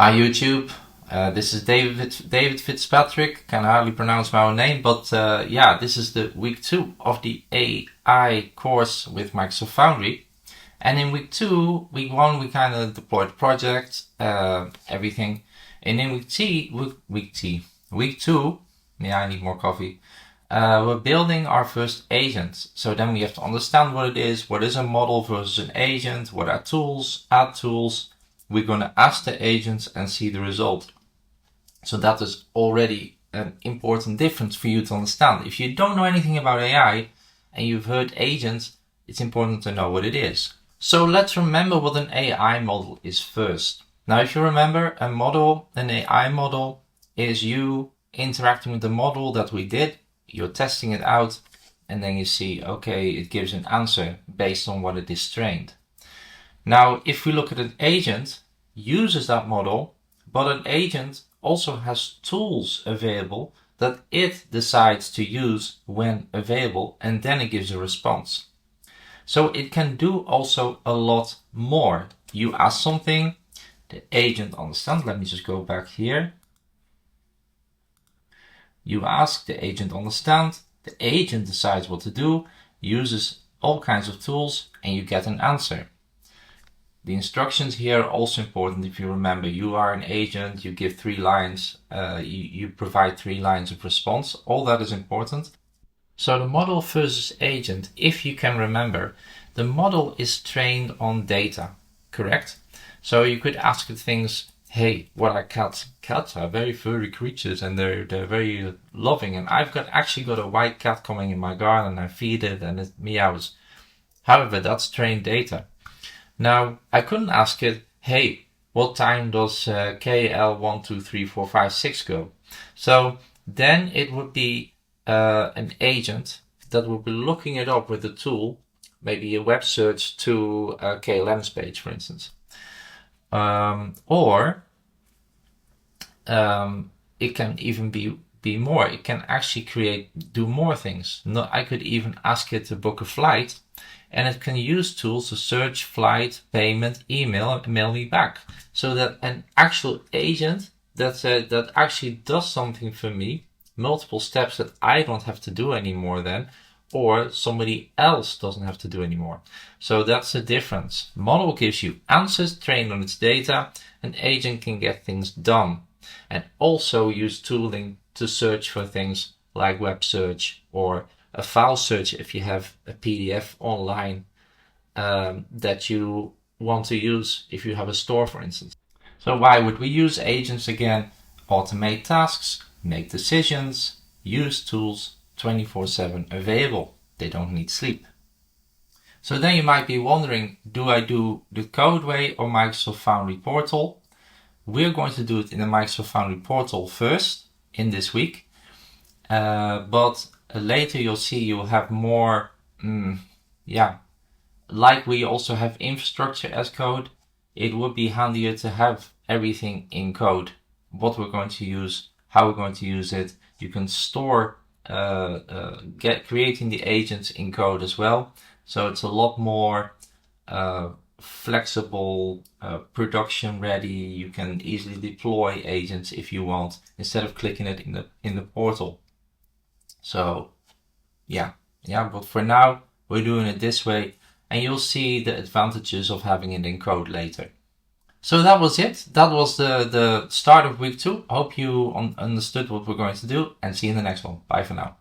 Hi YouTube, this is David Fitzpatrick. Can hardly pronounce my own name, but yeah, this is the week 2 of the AI course with Microsoft Foundry. And in week 1 we kind of deployed the project, everything. And in week 2, yeah, I need more coffee. We're building our first agent. So then we have to understand what it is. What is a model versus an agent? What are tools? Add tools. We're going to ask the agents and see the result. So that is already an important difference for you to understand. If you don't know anything about AI and you've heard agents, it's important to know what it is. So let's remember what an AI model is first. Now, if you remember, an AI model is you interacting with the model that we did. You're testing it out and then you see, okay, it gives an answer based on what it is trained. Now, if we look at an agent, uses that model, but an agent also has tools available that it decides to use when available, and then it gives a response. So it can do also a lot more. You ask something, the agent understands. Let me just go back here. You ask, the agent understands, the agent decides what to do, uses all kinds of tools, and you get an answer. The instructions here are also important. If you remember, you are an agent, you give 3 lines, you provide 3 lines of response. All that is important. So the model versus agent, if you can remember, the model is trained on data, correct? So you could ask it things, hey, what are cats? Cats are very furry creatures and they're very loving. And I've actually got a white cat coming in my garden, I feed it and it meows. However, that's trained data. Now, I couldn't ask it, hey, what time does KL123456 go? So then it would be an agent that would be looking it up with a tool, maybe a web search to a KLM's page, for instance. Or it can even be more. It can actually do more things. No, I could even ask it to book a flight, and it can use tools to search flight, payment, email, and mail me back. So that an actual agent that actually does something for me, multiple steps that I don't have to do anymore then, or somebody else doesn't have to do anymore. So that's the difference. Model gives you answers trained on its data. An agent can get things done and also use tooling to search for things like web search or a file search if you have a PDF online that you want to use if you have a store, for instance. So why would we use agents again? Automate tasks, make decisions, use tools, 24/7 available. They don't need sleep. So then you might be wondering, do I do the code way or Microsoft Foundry portal? We're going to do it in the Microsoft Foundry portal first in this week, but later you'll see you'll have more, like we also have infrastructure as code, it would be handier to have everything in code. What we're going to use, how we're going to use it. You can store, creating the agents in code as well. So it's a lot more flexible, production ready. You can easily deploy agents if you want, instead of clicking it in the portal. So yeah, but for now we're doing it this way, and you'll see the advantages of having it in code later. So that was it. That was the start of week 2. I hope you understood what we're going to do, and see you in the next one. Bye for now.